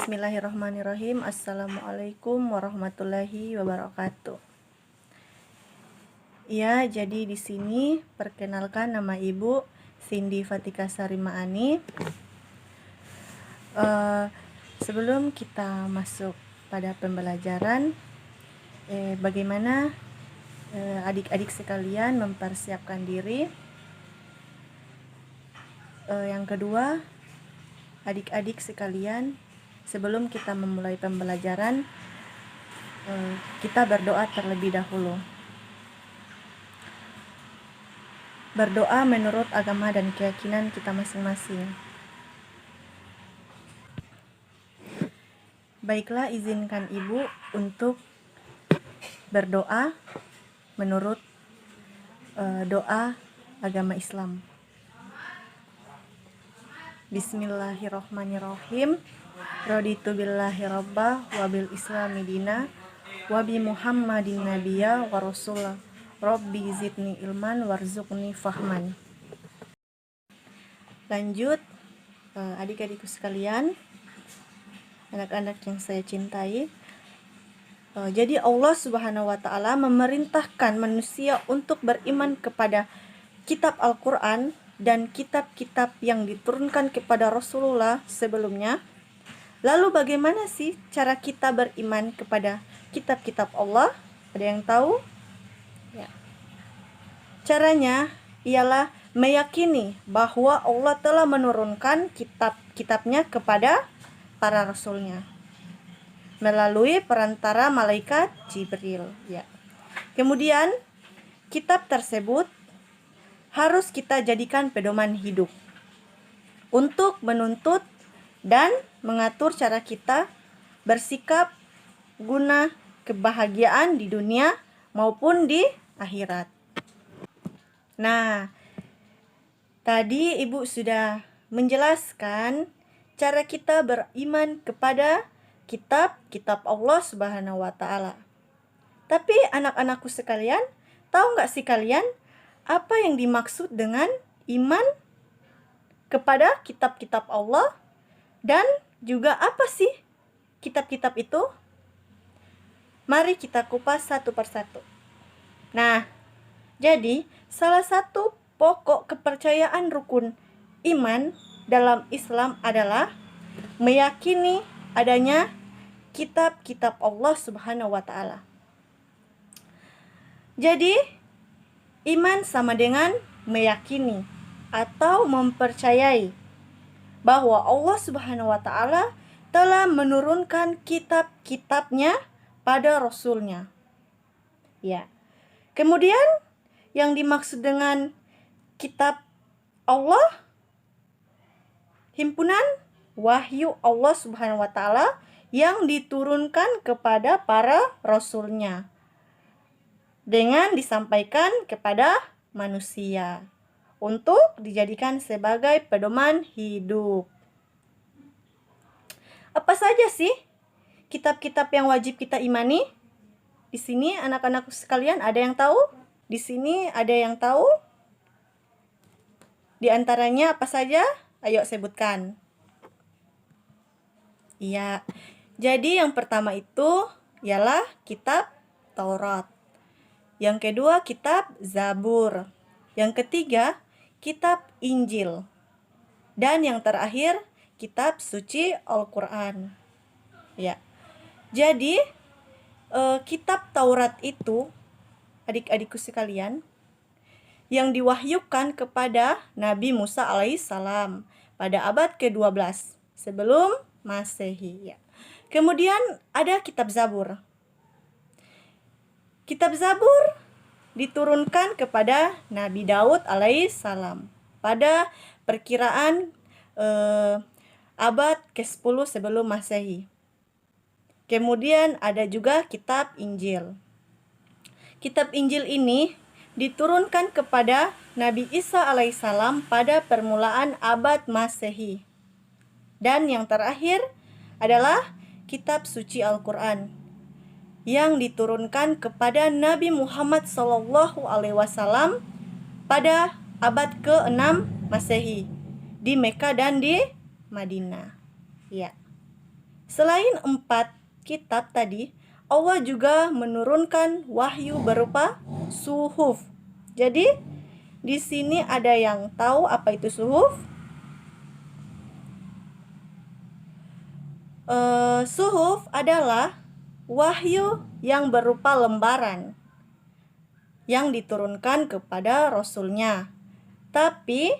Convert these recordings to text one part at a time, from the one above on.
Bismillahirrahmanirrahim. Assalamualaikum warahmatullahi wabarakatuh. Ya, jadi di sini perkenalkan, nama Ibu Cindy Fatika Sari Maani. Sebelum kita masuk pada pembelajaran, bagaimana adik-adik sekalian mempersiapkan diri. Yang kedua, adik-adik sekalian, sebelum kita memulai pembelajaran, kita berdoa terlebih dahulu. Berdoa menurut agama dan keyakinan kita masing-masing. Baiklah, izinkan Ibu untuk berdoa menurut doa agama Islam. Bismillahirrahmanirrahim. Raditu billahi rabbah wa bil islami dina wa bi muhammadin nabiyya wa rasulah. Rabbi zidni ilman warzuqni fahman. Lanjut, adik-adikku sekalian, anak-anak yang saya cintai. Jadi Allah Subhanahu wa taala memerintahkan manusia untuk beriman kepada kitab Al-Qur'an dan kitab-kitab yang diturunkan kepada Rasulullah sebelumnya. Lalu bagaimana sih cara kita beriman kepada kitab-kitab Allah? Ada yang tahu? Ya. Caranya ialah meyakini bahwa Allah telah menurunkan kitab-kitabnya kepada para rasulnya melalui perantara malaikat Jibril. Ya. Kemudian kitab tersebut harus kita jadikan pedoman hidup untuk menuntut dan mengatur cara kita bersikap guna kebahagiaan di dunia maupun di akhirat. Nah, tadi Ibu sudah menjelaskan cara kita beriman kepada kitab Allah Subhanahu wa taala. Tapi anak-anakku sekalian, tahu nggak sih kalian apa yang dimaksud dengan iman kepada kitab-kitab Allah? Dan juga apa sih kitab-kitab itu? Mari kita kupas satu persatu. Nah, jadi salah satu pokok kepercayaan rukun iman dalam Islam adalah meyakini adanya kitab-kitab Allah Subhanahu wa taala. Jadi, iman sama dengan meyakini atau mempercayai bahwa Allah Subhanahu wa taala telah menurunkan kitab-kitabnya pada Rasulnya. Ya. Kemudian yang dimaksud dengan kitab Allah, himpunan wahyu Allah Subhanahu wa taala yang diturunkan kepada para rasulnya dengan disampaikan kepada manusia untuk dijadikan sebagai pedoman hidup. Apa saja sih kitab-kitab yang wajib kita imani? Di sini anak-anakku sekalian, ada yang tahu? Di sini ada yang tahu? Di antaranya apa saja? Ayo sebutkan. Iya. Jadi yang pertama itu ialah kitab Taurat. Yang kedua kitab Zabur. Yang ketiga kitab Injil. Dan yang terakhir kitab suci Al-Qur'an. Ya. Jadi kitab Taurat itu, adik-adikku sekalian, yang diwahyukan kepada Nabi Musa alaihissalam pada abad ke-12 sebelum Masehi. Ya. Kemudian ada kitab Zabur. Kitab Zabur diturunkan kepada Nabi Daud alaihissalam pada perkiraan abad ke-10 sebelum Masehi. Kemudian ada juga kitab Injil. Kitab Injil ini diturunkan kepada Nabi Isa alaihissalam pada permulaan abad Masehi. Dan yang terakhir adalah kitab suci Al-Qur'an yang diturunkan kepada Nabi Muhammad SAW pada abad ke-6 Masehi di Mekah dan di Madinah. Ya. Selain 4 kitab tadi, Allah juga menurunkan wahyu berupa suhuf. Jadi, di sini ada yang tahu apa itu suhuf? Suhuf adalah wahyu yang berupa lembaran yang diturunkan kepada Rasulnya, tapi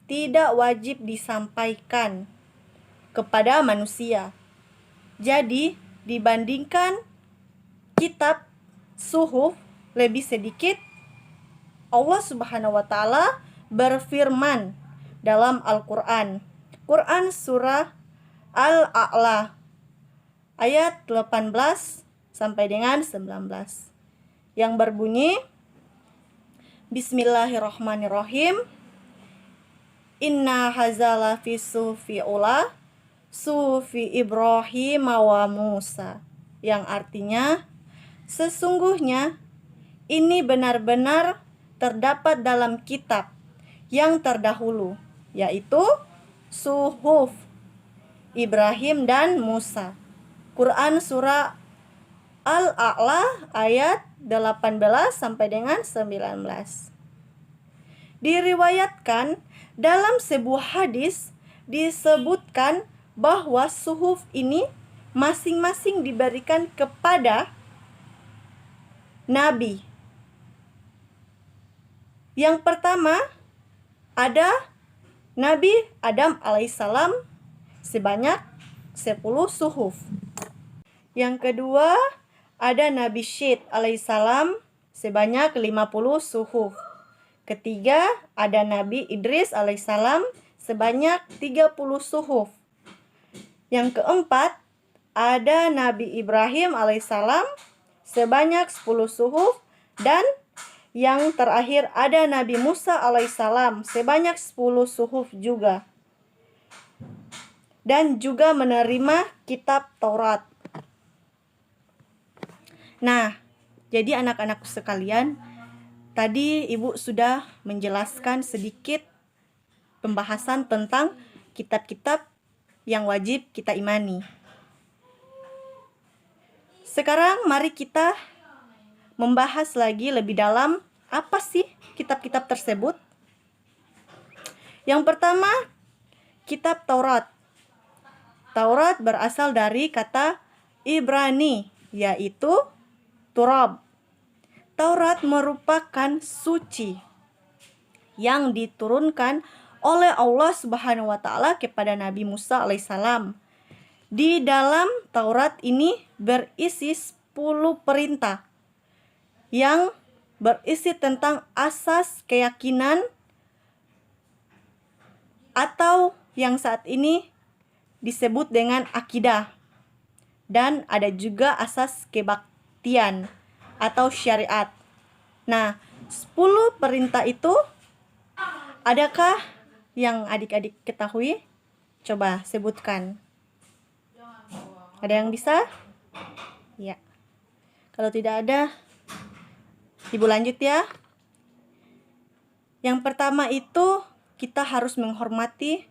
tidak wajib disampaikan kepada manusia. Jadi, dibandingkan kitab suhuf lebih sedikit, Allah Subhanahu wa taala berfirman dalam Al-Qur'an. Quran surah Al-A'la ayat 18 sampai dengan 19 yang berbunyi, Bismillahirrahmanirrahim. Inna hazala fi sufi ula sufi Ibrahim wa Musa, yang artinya sesungguhnya ini benar-benar terdapat dalam kitab yang terdahulu, yaitu suhuf Ibrahim dan Musa. Quran surah Al-A'la ayat 18 sampai dengan 19. Diriwayatkan dalam sebuah hadis disebutkan bahwa suhuf ini masing-masing diberikan kepada nabi. Yang pertama ada Nabi Adam alaihissalam sebanyak 10 suhuf. Yang kedua ada Nabi Syed alaihissalam sebanyak 50 suhuf. Ketiga ada Nabi Idris alaihissalam sebanyak 30 suhuf. Yang keempat ada Nabi Ibrahim alaihissalam sebanyak 10 suhuf. Dan yang terakhir ada Nabi Musa alaihissalam sebanyak 10 suhuf juga. Dan juga menerima kitab Taurat. Nah, jadi anak-anakku sekalian, tadi Ibu sudah menjelaskan sedikit pembahasan tentang kitab-kitab yang wajib kita imani. Sekarang mari kita membahas lagi lebih dalam apa sih kitab-kitab tersebut. Yang pertama, kitab Taurat. Taurat berasal dari kata Ibrani, yaitu Turab. Taurat merupakan suci yang diturunkan oleh Allah Subhanahu wa taala kepada Nabi Musa alaihissalam. Di dalam Taurat ini berisi 10 perintah yang berisi tentang asas keyakinan atau yang saat ini disebut dengan akidah. Dan ada juga asas kebaktian atau syariat. Nah, 10 perintah itu adakah yang adik-adik ketahui? Coba sebutkan. Ada yang bisa? Ya. Kalau tidak ada, Ibu lanjut ya. Yang pertama itu kita harus menghormati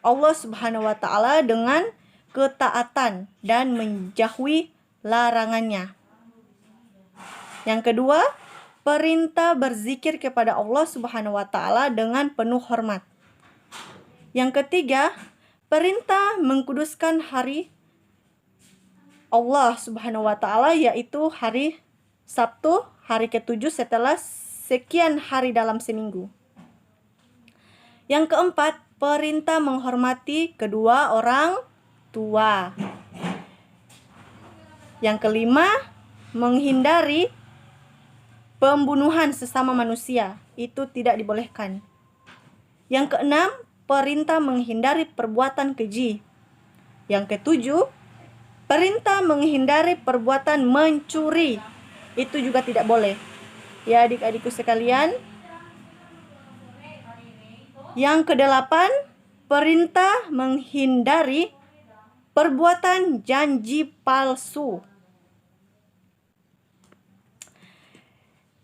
Allah Subhanahu wa taala dengan ketaatan dan menjauhi larangannya. Yang kedua, perintah berzikir kepada Allah Subhanahu wa taala dengan penuh hormat. Yang ketiga, perintah mengkuduskan hari Allah Subhanahu wa taala, yaitu hari Sabtu, hari ke-7 setelah sekian hari dalam seminggu. Yang keempat, perintah menghormati kedua orang tua. Yang kelima, menghindari pembunuhan sesama manusia. Itu tidak dibolehkan. Yang keenam, perintah menghindari perbuatan keji. Yang ketujuh, perintah menghindari perbuatan mencuri. Itu juga tidak boleh. Ya adik-adikku sekalian. Yang kedelapan, perintah menghindari perbuatan janji palsu.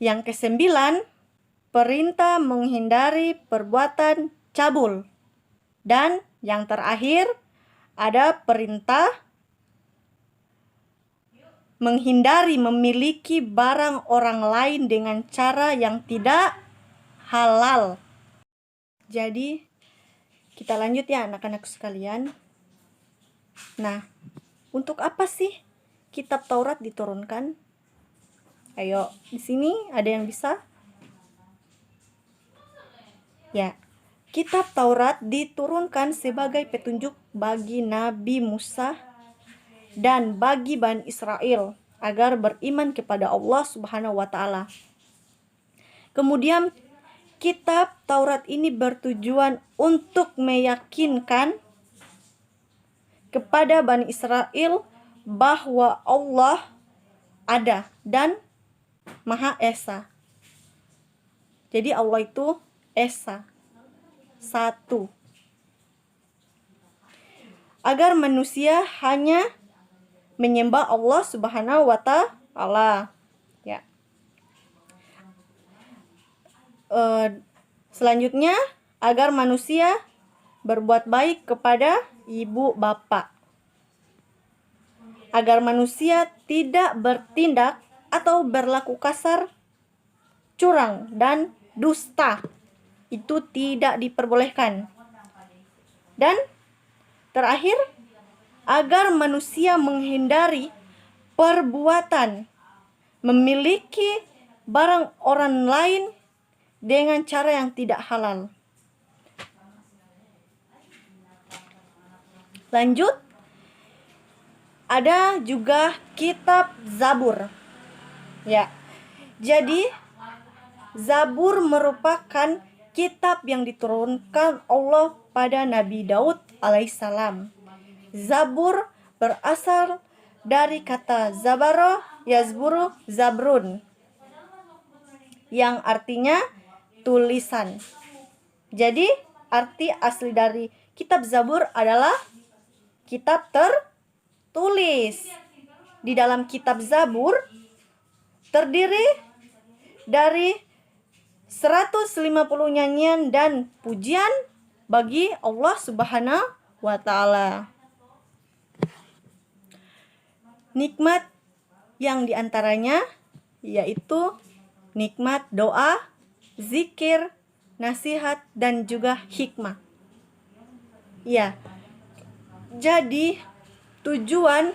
Yang kesembilan, perintah menghindari perbuatan cabul. Dan yang terakhir ada perintah menghindari memiliki barang orang lain dengan cara yang tidak halal. Jadi kita lanjut ya anak-anak sekalian. Nah, untuk apa sih kitab Taurat diturunkan? Ayo, di sini ada yang bisa? Ya, kitab Taurat diturunkan sebagai petunjuk bagi Nabi Musa dan bagi Bani Israel agar beriman kepada Allah Subhanahu wa taala. Kemudian kitab Taurat ini bertujuan untuk meyakinkan kepada Bani Israel bahwa Allah ada dan Maha Esa. Jadi Allah itu Esa, satu. Agar manusia hanya menyembah Allah Subhanahu wa taala. Ya. Selanjutnya, agar manusia berbuat baik kepada ibu bapak. Agar manusia tidak bertindak atau berlaku kasar, curang, dan dusta. Itu tidak diperbolehkan. Dan terakhir, agar manusia menghindari perbuatan memiliki barang orang lain dengan cara yang tidak halal. Lanjut, ada juga kitab Zabur. Ya. Jadi Zabur merupakan kitab yang diturunkan Allah pada Nabi Daud alaihissalam. Zabur berasal dari kata zabaro, yazburu, zabrun, yang artinya tulisan. Jadi arti asli dari kitab Zabur adalah kitab tertulis. Di dalam kitab Zabur terdiri dari 150 nyanyian dan pujian bagi Allah Subhanahu wa taala. Nikmat yang diantaranya yaitu nikmat doa, zikir, nasihat, dan juga hikmah. Ya, jadi tujuan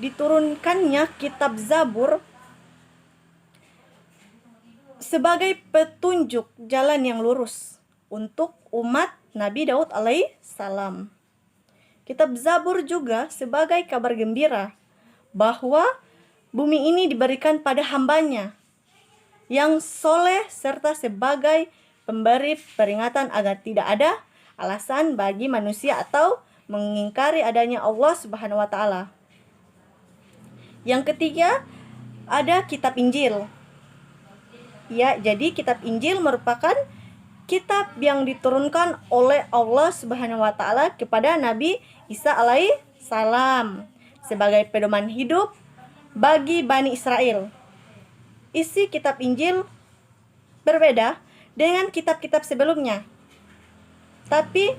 diturunkannya kitab Zabur sebagai petunjuk jalan yang lurus untuk umat Nabi Daud alaihissalam. Kitab Zabur juga sebagai kabar gembira bahwa bumi ini diberikan pada hambanya yang soleh serta sebagai pemberi peringatan agar tidak ada alasan bagi manusia atau mengingkari adanya Allah Subhanahu wa taala. Yang ketiga, ada kitab Injil. Ya, jadi kitab Injil merupakan kitab yang diturunkan oleh Allah Subhanahu wa taala kepada Nabi Isa alaihissalam sebagai pedoman hidup bagi Bani Israel. Isi kitab Injil berbeda dengan kitab-kitab sebelumnya. Tapi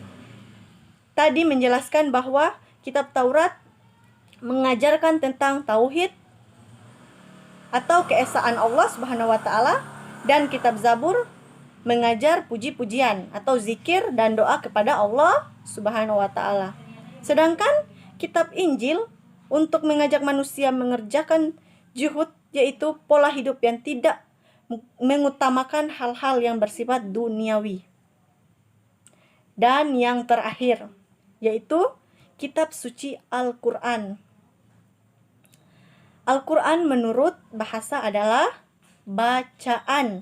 tadi menjelaskan bahwa kitab Taurat mengajarkan tentang tauhid atau keesaan Allah Subhanahu wa taala, dan kitab Zabur mengajar puji-pujian atau zikir dan doa kepada Allah Subhanahu wa taala. Sedangkan kitab Injil untuk mengajak manusia mengerjakan juhud, yaitu pola hidup yang tidak mengutamakan hal-hal yang bersifat duniawi. Dan yang terakhir yaitu kitab suci Al-Qur'an. Al-Qur'an menurut bahasa adalah bacaan.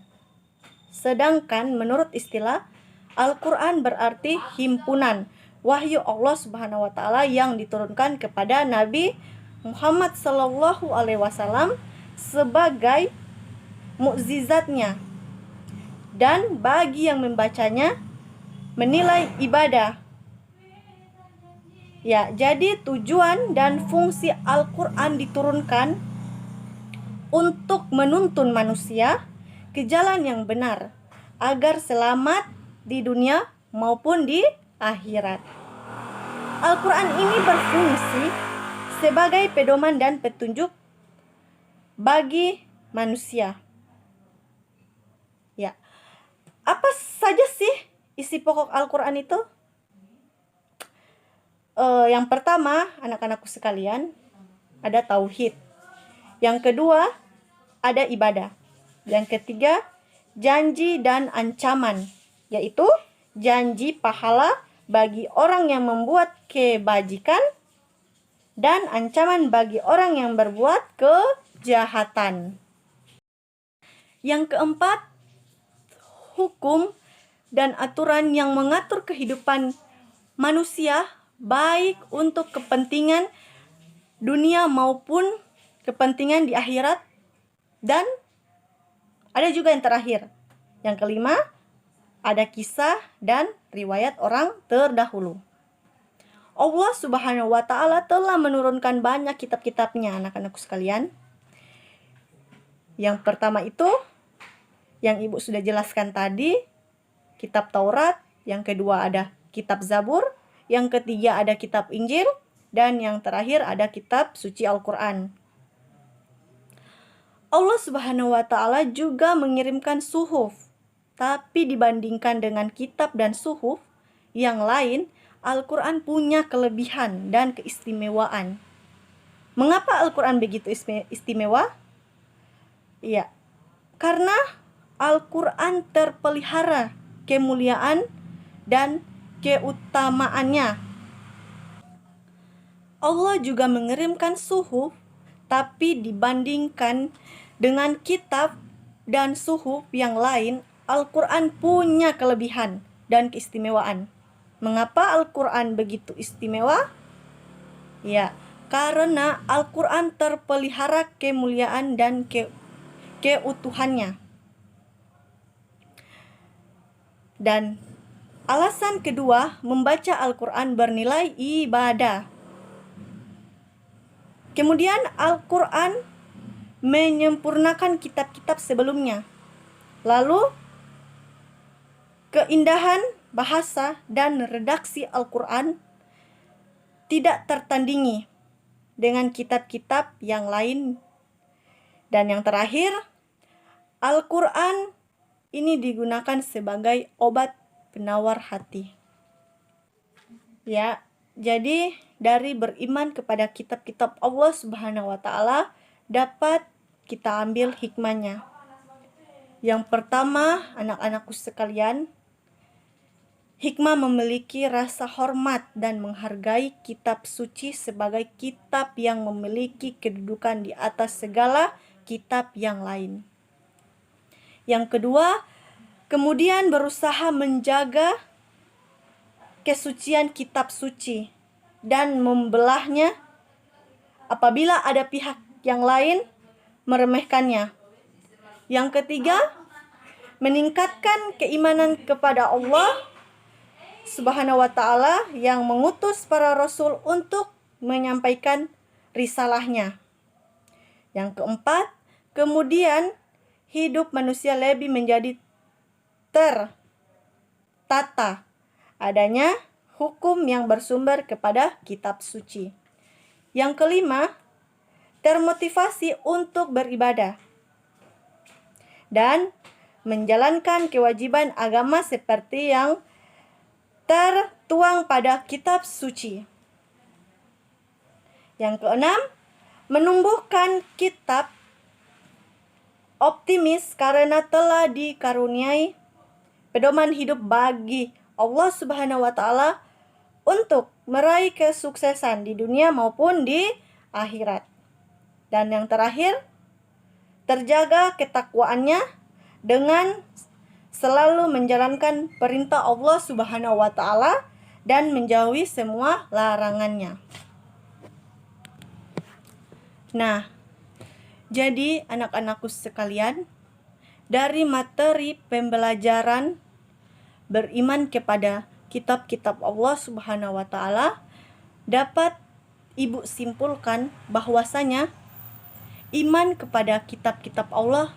Sedangkan menurut istilah, Al-Qur'an berarti himpunan wahyu Allah Subhanahu wa taala yang diturunkan kepada Nabi Muhammad sallallahu alaihi wasallam sebagai mukjizatnya. Dan bagi yang membacanya menilai ibadah. Ya, jadi tujuan dan fungsi Al-Qur'an diturunkan untuk menuntun manusia ke jalan yang benar agar selamat di dunia maupun di akhirat. Al-Quran ini berfungsi sebagai pedoman dan petunjuk bagi manusia. Ya, apa saja sih isi pokok Al-Quran itu? Yang pertama, anak-anakku sekalian, ada tauhid. Yang kedua, ada ibadah. Yang ketiga, janji dan ancaman, yaitu janji pahala bagi orang yang membuat kebajikan dan ancaman bagi orang yang berbuat kejahatan. Yang keempat, hukum dan aturan yang mengatur kehidupan manusia baik untuk kepentingan dunia maupun kepentingan di akhirat. Dan ada juga yang terakhir, yang kelima, ada kisah dan riwayat orang terdahulu. Allah Subhanahu wa Ta'ala telah menurunkan banyak kitab-kitabnya, anak-anakku sekalian. Yang pertama itu yang Ibu sudah jelaskan tadi, kitab Taurat. Yang kedua ada kitab Zabur. Yang ketiga ada kitab Injil. Dan yang terakhir ada kitab suci Al-Quran. Allah Subhanahu wa Ta'ala juga mengirimkan suhuf. Tapi dibandingkan dengan kitab dan suhuf yang lain, Al-Quran punya kelebihan dan keistimewaan. Mengapa Al-Quran begitu istimewa? Iya, karena Al-Quran terpelihara kemuliaan dan keutamaannya. Allah juga mengirimkan suhuf, tapi dibandingkan dengan kitab dan suhuf yang lain, Al-Quran punya kelebihan dan keistimewaan. Mengapa Al-Quran begitu istimewa? Ya, karena Al-Quran terpelihara kemuliaan dan keutuhannya. Dan alasan kedua, membaca Al-Quran bernilai ibadah. Kemudian Al-Quran menyempurnakan kitab-kitab sebelumnya. Lalu, keindahan bahasa dan redaksi Al-Quran tidak tertandingi dengan kitab-kitab yang lain. Dan yang terakhir, Al-Quran ini digunakan sebagai obat penawar hati. Ya, jadi dari beriman kepada kitab-kitab Allah Subhanahu wa Ta'ala dapat kita ambil hikmahnya. Yang pertama, anak-anakku sekalian, hikmah memiliki rasa hormat dan menghargai kitab suci sebagai kitab yang memiliki kedudukan di atas segala kitab yang lain. Yang kedua, kemudian berusaha menjaga kesucian kitab suci dan membelahnya apabila ada pihak yang lain meremehkannya. Yang ketiga, meningkatkan keimanan kepada Allah Subhanahu wa Ta'ala yang mengutus para rasul untuk menyampaikan risalahnya. Yang keempat, kemudian hidup manusia lebih menjadi tertata, adanya hukum yang bersumber kepada kitab suci. Yang kelima, termotivasi untuk beribadah dan menjalankan kewajiban agama seperti yang tertuang pada kitab suci. Yang keenam, menumbuhkan kitab optimis karena telah dikaruniai pedoman hidup bagi Allah Subhanahu wa Ta'ala untuk meraih kesuksesan di dunia maupun di akhirat. Dan yang terakhir, terjaga ketakwaannya dengan selalu menjalankan perintah Allah Subhanahu wa Ta'ala dan menjauhi semua larangannya. Nah, jadi anak-anakku sekalian, dari materi pembelajaran beriman kepada kitab-kitab Allah Subhanahu wa Ta'ala dapat Ibu simpulkan bahwasanya iman kepada kitab-kitab Allah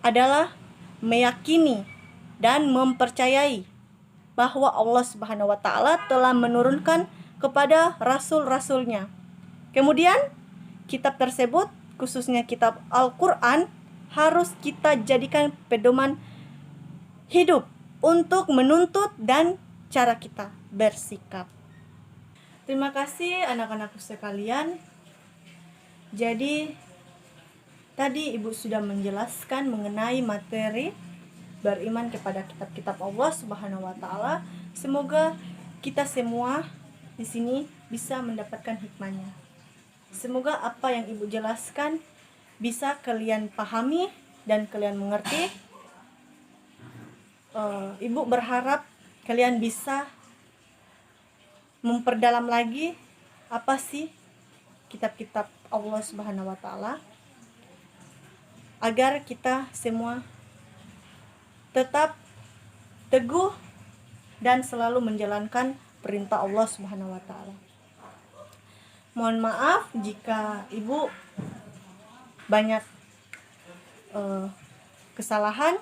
adalah meyakini dan mempercayai bahwa Allah Subhanahu wa Ta'ala telah menurunkan kepada rasul-rasulnya. Kemudian kitab tersebut, khususnya kitab Al-Quran, harus kita jadikan pedoman hidup untuk menuntut dan cara kita bersikap. Terima kasih anak-anakku sekalian. Jadi tadi Ibu sudah menjelaskan mengenai materi beriman kepada kitab-kitab Allah Subhanahu wa taala. Semoga kita semua di sini bisa mendapatkan hikmahnya. Semoga apa yang Ibu jelaskan bisa kalian pahami dan kalian mengerti. Ibu berharap kalian bisa memperdalam lagi apa sih kitab-kitab Allah Subhanahu wa taala, agar kita semua tetap teguh dan selalu menjalankan perintah Allah Subhanahu wa taala. Mohon maaf jika Ibu banyak kesalahan,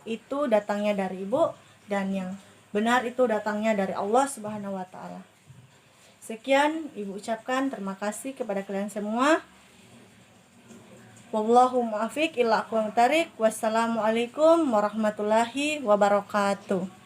itu datangnya dari Ibu, dan yang benar itu datangnya dari Allah Subhanahu wa taala. Sekian Ibu ucapkan, terima kasih kepada kalian semua. Wallahu muwaffiq ila aqwamit thoriq. Wassalamualaikum warahmatullahi wabarakatuh.